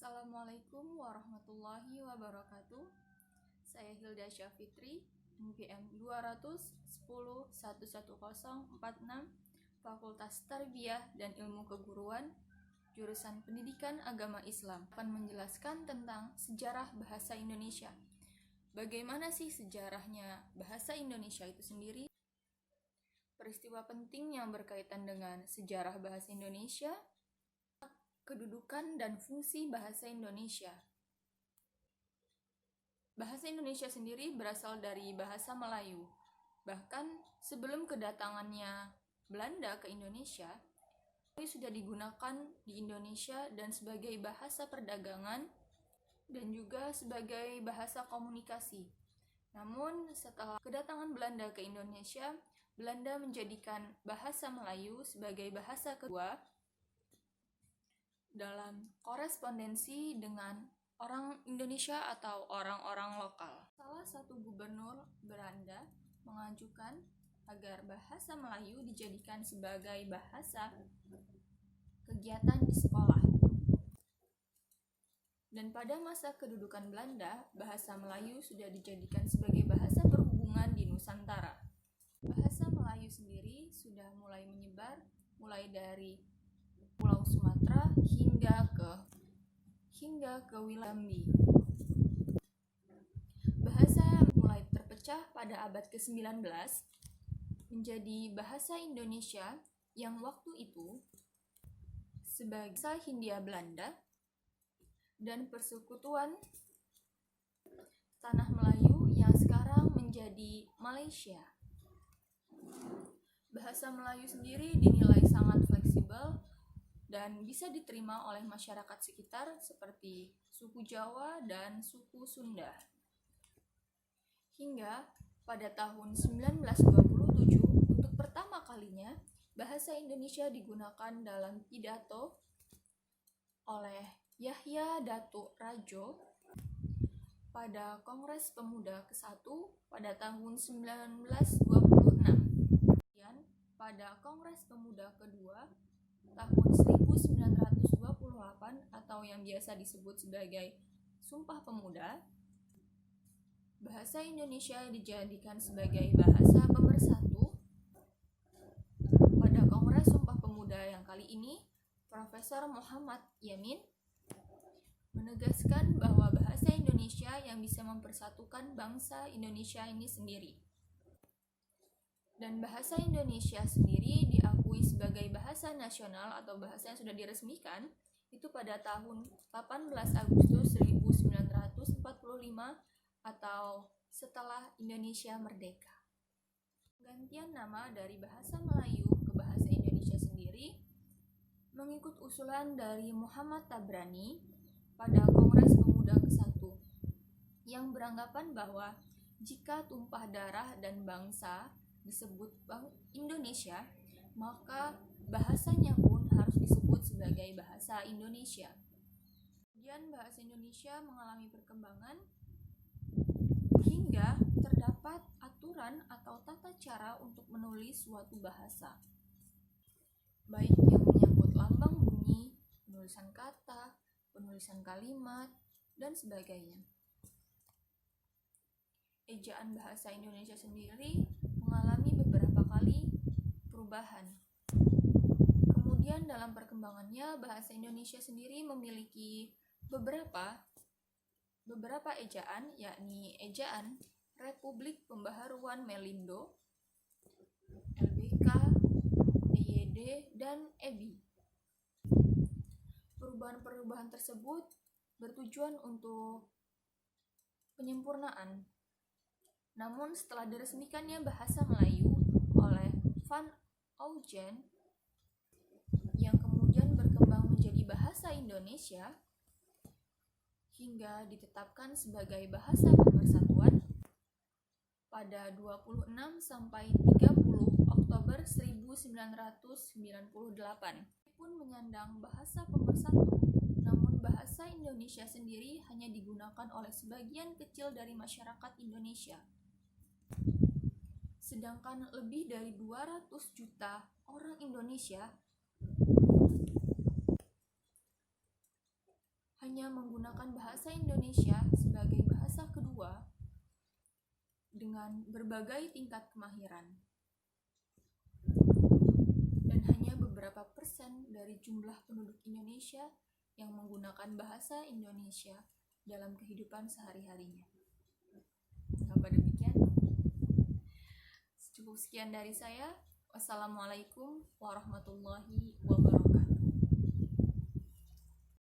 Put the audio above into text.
Assalamualaikum warahmatullahi wabarakatuh. Saya Hilda Syafitri, NPM 210111046, Fakultas Tarbiyah dan Ilmu Keguruan, jurusan Pendidikan Agama Islam, akan menjelaskan tentang sejarah bahasa Indonesia. Bagaimana sih sejarahnya bahasa Indonesia itu sendiri? Peristiwa penting yang berkaitan dengan sejarah bahasa Indonesia, kedudukan dan fungsi bahasa Indonesia. Bahasa Indonesia sendiri berasal dari bahasa Melayu. Bahkan sebelum kedatangannya Belanda ke Indonesia, Melayu sudah digunakan di Indonesia dan sebagai bahasa perdagangan dan juga sebagai bahasa komunikasi. Namun setelah kedatangan Belanda ke Indonesia, Belanda menjadikan bahasa Melayu sebagai bahasa kedua dalam korespondensi dengan orang Indonesia atau orang-orang lokal. Salah satu gubernur Belanda mengajukan agar bahasa Melayu dijadikan sebagai bahasa kegiatan di sekolah. Dan pada masa kedudukan Belanda, bahasa Melayu sudah dijadikan sebagai bahasa perhubungan di Nusantara. Bahasa Melayu sendiri sudah mulai menyebar, mulai dari Pulau Sumatera hingga ke wilayah Jambi. Bahasa mulai terpecah pada abad ke-19 menjadi bahasa Indonesia yang waktu itu sebagai bahasa Hindia Belanda dan persekutuan Tanah Melayu yang sekarang menjadi Malaysia. Bahasa Melayu sendiri dinilai sangat fleksibel dan bisa diterima oleh masyarakat sekitar seperti suku Jawa dan suku Sunda. Hingga pada tahun 1927, untuk pertama kalinya bahasa Indonesia digunakan dalam pidato oleh Yahya Datuk Rajo pada Kongres Pemuda ke-1 pada tahun 1926. Kemudian pada Kongres Pemuda kedua tahun 1928 atau yang biasa disebut sebagai Sumpah Pemuda, bahasa Indonesia dijadikan sebagai bahasa pemersatu. Pada Kongres Sumpah Pemuda yang kali ini, Profesor Muhammad Yamin menegaskan bahwa bahasa Indonesia yang bisa mempersatukan bangsa Indonesia ini sendiri. Dan bahasa Indonesia sendiri diakui sebagai bahasa nasional atau bahasa yang sudah diresmikan itu pada tahun 18 Agustus 1945 atau setelah Indonesia merdeka. Penggantian nama dari bahasa Melayu ke bahasa Indonesia sendiri mengikut usulan dari Muhammad Tabrani pada Kongres Pemuda ke-1 yang beranggapan bahwa jika tumpah darah dan bangsa disebut Indonesia, maka bahasanya pun harus disebut sebagai bahasa Indonesia. Kemudian bahasa Indonesia mengalami perkembangan hingga terdapat aturan atau tata cara untuk menulis suatu bahasa, baik yang menyangkut lambang bunyi, penulisan kata, penulisan kalimat, dan sebagainya. Ejaan bahasa Indonesia sendiri mengalami beberapa kali perubahan. Kemudian dalam perkembangannya bahasa Indonesia sendiri memiliki beberapa ejaan, yakni ejaan Republik Pembaharuan Melindo, LBK, EYD, dan EBI. Perubahan-perubahan tersebut bertujuan untuk penyempurnaan. Namun setelah diresmikannya bahasa Melayu oleh Van Augen yang kemudian berkembang menjadi bahasa Indonesia hingga ditetapkan sebagai bahasa pemersatuan pada 26 sampai 30 Oktober 1998 pun menyandang bahasa pemersatu. Namun bahasa Indonesia sendiri hanya digunakan oleh sebagian kecil dari masyarakat Indonesia. Sedangkan lebih dari 200 juta orang Indonesia hanya menggunakan bahasa Indonesia sebagai bahasa kedua dengan berbagai tingkat kemahiran. Dan hanya beberapa persen dari jumlah penduduk Indonesia yang menggunakan bahasa Indonesia dalam kehidupan sehari-harinya. Apa demikian? Cukup sekian dari saya. Wassalamualaikum warahmatullahi wabarakatuh.